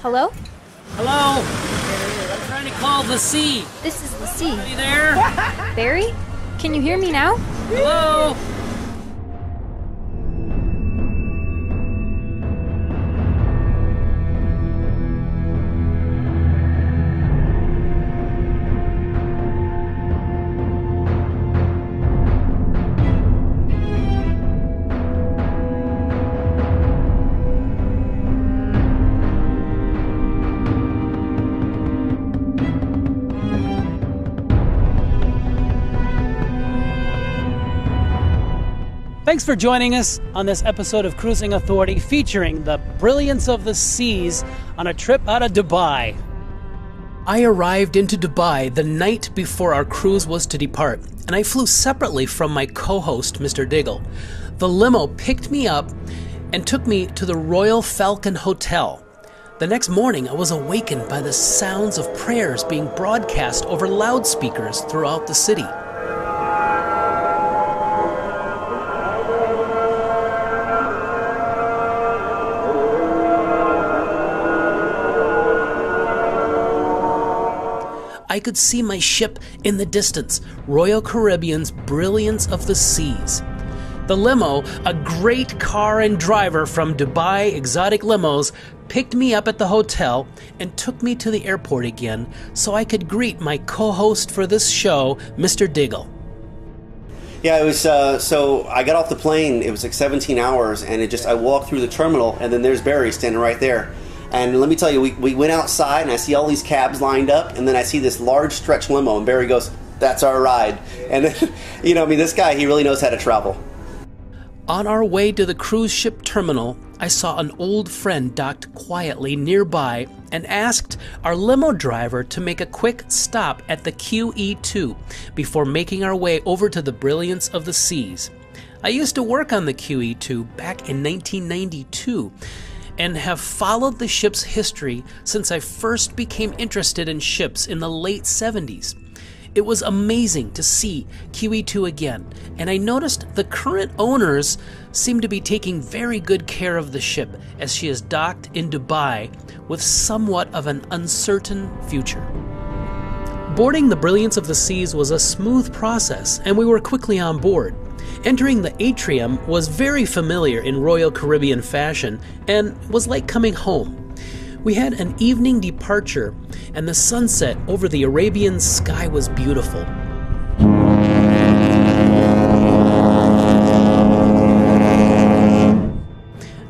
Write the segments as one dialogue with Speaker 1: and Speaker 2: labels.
Speaker 1: Hello?
Speaker 2: Hello? I'm trying to call the sea.
Speaker 1: This is the sea.
Speaker 2: Are you there?
Speaker 1: Barry? Can you hear me now?
Speaker 2: Hello? Thanks for joining us on this episode of Cruising Authority featuring the brilliance of the seas on a trip out of Dubai. I arrived into Dubai the night before our cruise was to depart, and I flew separately from my co-host, Mr. Diggle. The limo picked me up and took me to the Royal Falcon Hotel. The next morning, I was awakened by the sounds of prayers being broadcast over loudspeakers throughout the city. I could see my ship in the distance, Royal Caribbean's Brilliance of the Seas. The limo, a great car and driver from Dubai Exotic Limos, picked me up at the hotel and took me to the airport again so I could greet my co-host for this show, Mr. Diggle.
Speaker 3: Yeah, it was, so I got off the plane, it was like 17 hours, and I walked through the terminal, and then there's Barry standing right there. And let me tell you, we went outside, and I see all these cabs lined up, and then I see this large stretch limo, and Barry goes, "That's our ride." And then, this guy, he really knows how to travel.
Speaker 2: On our way to the cruise ship terminal, I saw an old friend docked quietly nearby and asked our limo driver to make a quick stop at the QE2 before making our way over to the Brilliance of the Seas. I used to work on the QE2 back in 1992, and have followed the ship's history since I first became interested in ships in the late 70s. It was amazing to see QE2 again, and I noticed the current owners seem to be taking very good care of the ship as she is docked in Dubai with somewhat of an uncertain future. Boarding the Brilliance of the Seas was a smooth process, and we were quickly on board. Entering the atrium was very familiar in Royal Caribbean fashion and was like coming home. We had an evening departure, and the sunset over the Arabian sky was beautiful.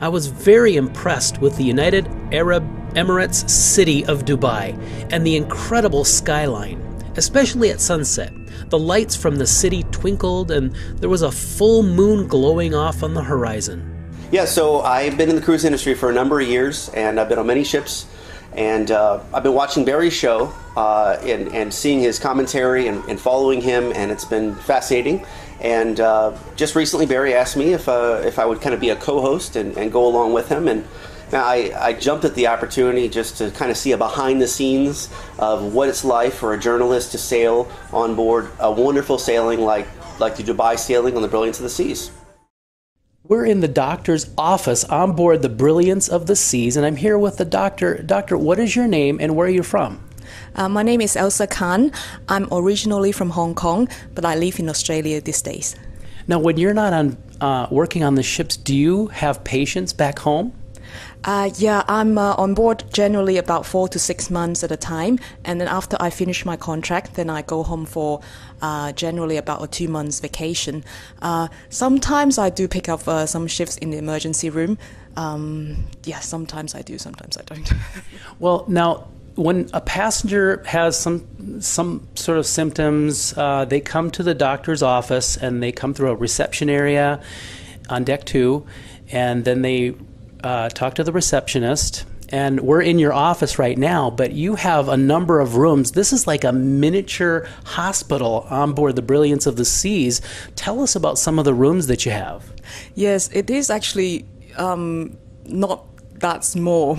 Speaker 2: I was very impressed with the United Arab Emirates city of Dubai and the incredible skyline, especially at sunset. The lights from the city twinkled, and there was a full moon glowing off on the horizon.
Speaker 3: Yeah, so I've been in the cruise industry for a number of years, and I've been on many ships, and I've been watching Barry's show and seeing his commentary and following him, and it's been fascinating. And just recently, Barry asked me if I would kind of be a co-host and go along with him, and now, I jumped at the opportunity just to kind of see a behind the scenes of what it's like for a journalist to sail on board a wonderful sailing like the Dubai sailing on the Brilliance of the Seas.
Speaker 2: We're in the doctor's office on board the Brilliance of the Seas, and I'm here with the doctor. Doctor, what is your name and where are you from?
Speaker 4: My name is Elsa Khan. I'm originally from Hong Kong, but I live in Australia these days.
Speaker 2: Now, when you're not working on the ships, do you have patients back home?
Speaker 4: Yeah, I'm on board generally about 4 to 6 months at a time, and then after I finish my contract, then I go home for generally about a 2 months vacation. Sometimes I do pick up some shifts in the emergency room. Yeah, sometimes I do, sometimes I don't.
Speaker 2: Well, now, when a passenger has some sort of symptoms, they come to the doctor's office and they come through a reception area on deck 2, and then they talk to the receptionist, and we're in your office right now, but you have a number of rooms. This is like a miniature hospital on board the Brilliance of the Seas. Tell us about some of the rooms that you have.
Speaker 4: Yes, it is actually not that's more.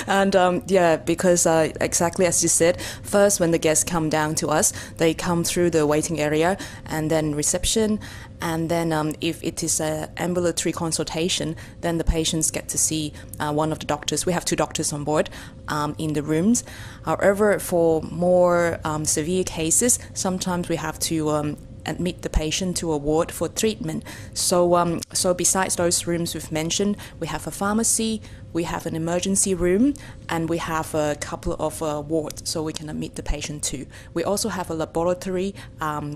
Speaker 4: And yeah, because exactly as you said, first when the guests come down to us, they come through the waiting area and then reception. And then if it is an ambulatory consultation, then the patients get to see one of the doctors. We have 2 doctors on board in the rooms. However, for more severe cases, sometimes we have to admit the patient to a ward for treatment. So, so besides those rooms we've mentioned, we have a pharmacy, we have an emergency room, and we have a couple of wards so we can admit the patient to. We also have a laboratory.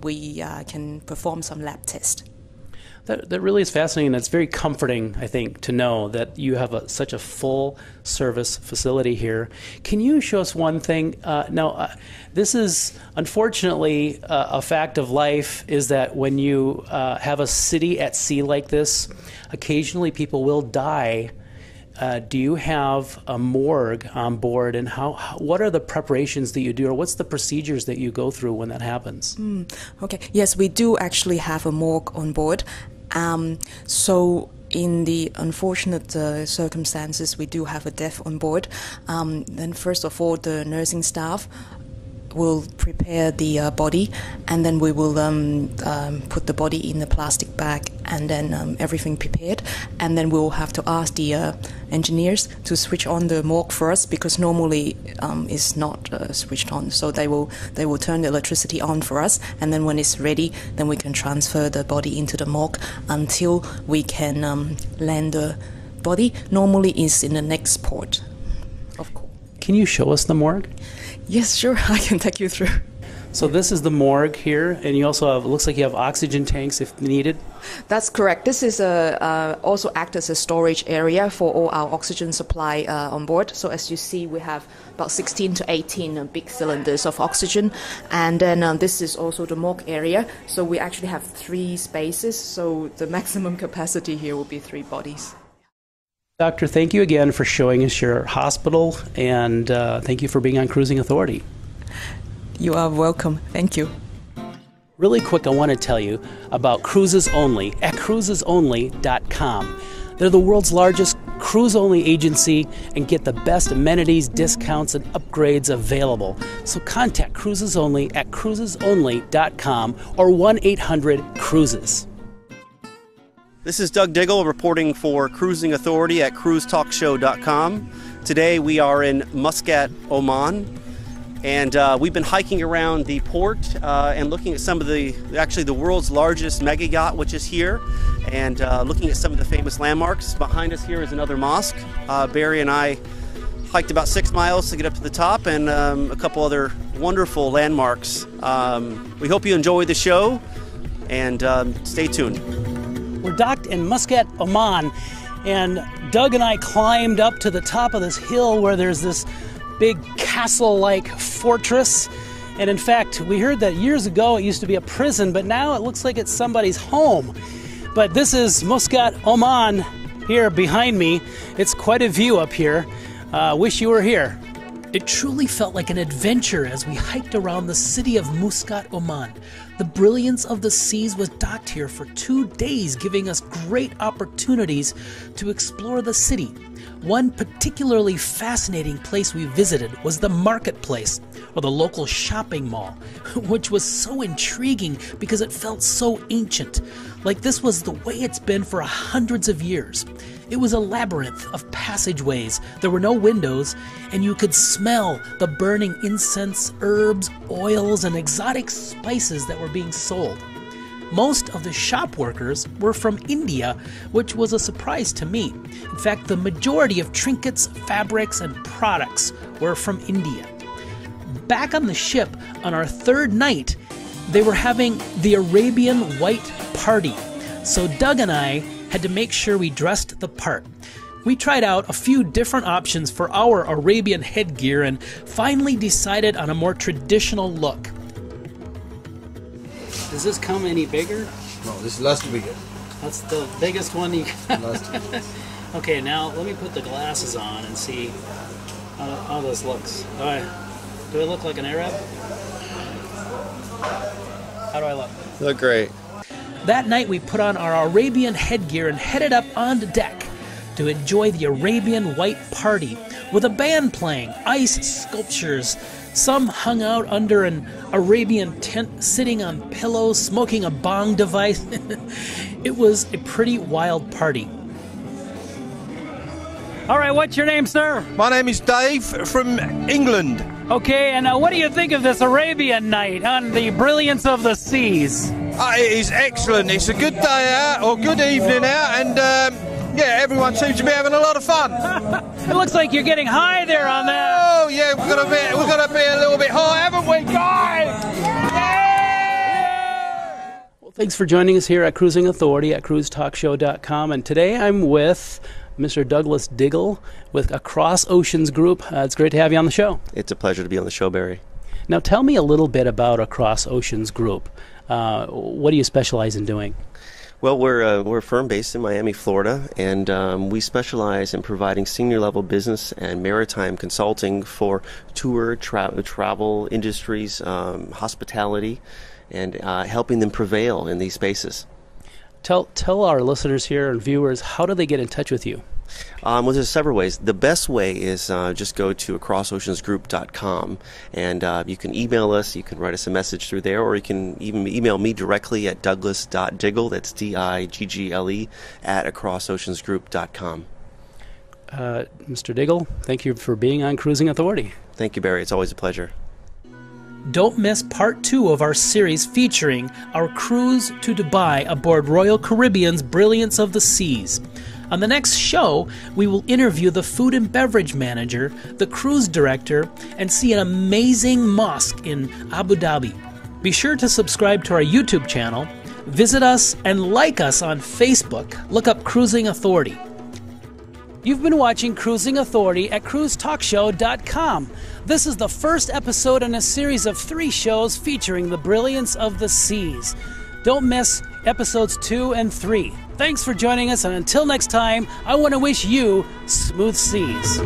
Speaker 4: We can perform some lab tests.
Speaker 2: That really is fascinating. That's very comforting, I think, to know that you have such a full service facility here. Can you show us one thing? Now, this is unfortunately a fact of life, is that when you have a city at sea like this, occasionally people will die. Do you have a morgue on board, and what are the preparations that you do, or what's the procedures that you go through when that happens?
Speaker 4: Okay, yes, we do actually have a morgue on board. So in the unfortunate circumstances, we do have a death on board. Then first of all, the nursing staff will prepare the body, and then we will put the body in the plastic bag, and then everything prepared, and then we'll have to ask the engineers to switch on the morgue for us, because normally it's not switched on. So they will turn the electricity on for us, and then when it's ready, then we can transfer the body into the morgue until we can land the body. Normally is in the next port, of course.
Speaker 2: Can you show us the morgue?
Speaker 4: Yes, sure. I can take you through.
Speaker 2: So this is the morgue here, and you also have, it looks like you have oxygen tanks if needed.
Speaker 4: That's correct. This is also act as a storage area for all our oxygen supply on board. So as you see, we have about 16 to 18 big cylinders of oxygen, and then this is also the morgue area. So we actually have 3 spaces, so the maximum capacity here will be 3 bodies.
Speaker 2: Doctor, thank you again for showing us your hospital, and thank you for being on Cruising Authority.
Speaker 4: You are welcome. Thank you.
Speaker 2: Really quick, I want to tell you about Cruises Only at cruisesonly.com. They're the world's largest cruise-only agency and get the best amenities, discounts, and upgrades available. So contact Cruises Only at cruisesonly.com or 1-800-CRUISES.
Speaker 3: This is Doug Diggle reporting for Cruising Authority at cruisetalkshow.com. Today we are in Muscat, Oman, and we've been hiking around the port and looking at some of the world's largest mega yacht, which is here, and looking at some of the famous landmarks. Behind us here is another mosque. Barry and I hiked about 6 miles to get up to the top, and a couple other wonderful landmarks. We hope you enjoy the show, and stay tuned.
Speaker 2: We're docked in Muscat, Oman, and Doug and I climbed up to the top of this hill where there's this big castle-like fortress. And in fact, we heard that years ago it used to be a prison, but now it looks like it's somebody's home. But this is Muscat, Oman, here behind me. It's quite a view up here. Wish you were here. It truly felt like an adventure as we hiked around the city of Muscat, Oman. The Brilliance of the Seas was docked here for 2 days, giving us great opportunities to explore the city. One particularly fascinating place we visited was the marketplace, or the local shopping mall, which was so intriguing because it felt so ancient, like this was the way it's been for hundreds of years. It was a labyrinth of passageways. There were no windows, and you could smell the burning incense, herbs, oils, and exotic spices that were being sold. Most of the shop workers were from India, which was a surprise to me. In fact, the majority of trinkets, fabrics, and products were from India. Back on the ship, on our 3rd night, they were having the Arabian White Party. So Doug and I had to make sure we dressed the part. We tried out a few different options for our Arabian headgear and finally decided on a more traditional look. Does this come any bigger?
Speaker 5: No, this is last bigger.
Speaker 2: That's the biggest one you got.
Speaker 5: Last.
Speaker 2: Okay, now let me put the glasses on and see how this looks. All right. Do I look like an Arab? How do I look?
Speaker 5: Look great.
Speaker 2: That night we put on our Arabian headgear and headed up onto deck to enjoy the Arabian White Party with a band playing, ice sculptures. Some hung out under an Arabian tent, sitting on pillows, smoking a bong device. It was a pretty wild party.
Speaker 5: All right, what's your name, sir?
Speaker 6: My name is Dave from England.
Speaker 5: Okay, and what do you think of this Arabian night on the Brilliance of the Seas?
Speaker 6: It is excellent. It's a good day out, or good evening out, and yeah, everyone seems to be having a lot of fun.
Speaker 5: It looks like you're getting high there on that.
Speaker 6: Oh yeah, we've got to be a little bit high, haven't we, guys? Yeah!
Speaker 2: Well, thanks for joining us here at Cruising Authority at cruisetalkshow.com, and today I'm with Mr. Douglas Diggle with Across Oceans Group. It's great to have you on the show.
Speaker 7: It's a pleasure to be on the show, Barry.
Speaker 2: Now tell me a little bit about Across Oceans Group. What do you specialize in doing?
Speaker 7: Well, we're a firm based in Miami, Florida, and we specialize in providing senior-level business and maritime consulting for tour, travel industries, hospitality, and helping them prevail in these spaces.
Speaker 2: Tell our listeners here and viewers, how do they get in touch with you?
Speaker 7: Well, there's several ways. The best way is just go to acrossoceansgroup.com, and you can email us, you can write us a message through there, or you can even email me directly at douglas.diggle, that's D-I-G-G-L-E, at acrossoceansgroup.com.
Speaker 2: Mr. Diggle, thank you for being on Cruising Authority.
Speaker 7: Thank you, Barry. It's always a pleasure.
Speaker 2: Don't miss part 2 of our series featuring our cruise to Dubai aboard Royal Caribbean's Brilliance of the Seas. On the next show, we will interview the food and beverage manager, the cruise director, and see an amazing mosque in Abu Dhabi. Be sure to subscribe to our YouTube channel, visit us, and like us on Facebook. Look up Cruising Authority. You've been watching Cruising Authority at cruisetalkshow.com. This is the first episode in a series of 3 shows featuring the Brilliance of the Seas. Don't miss episodes 2 and 3. Thanks for joining us, and until next time, I want to wish you smooth seas.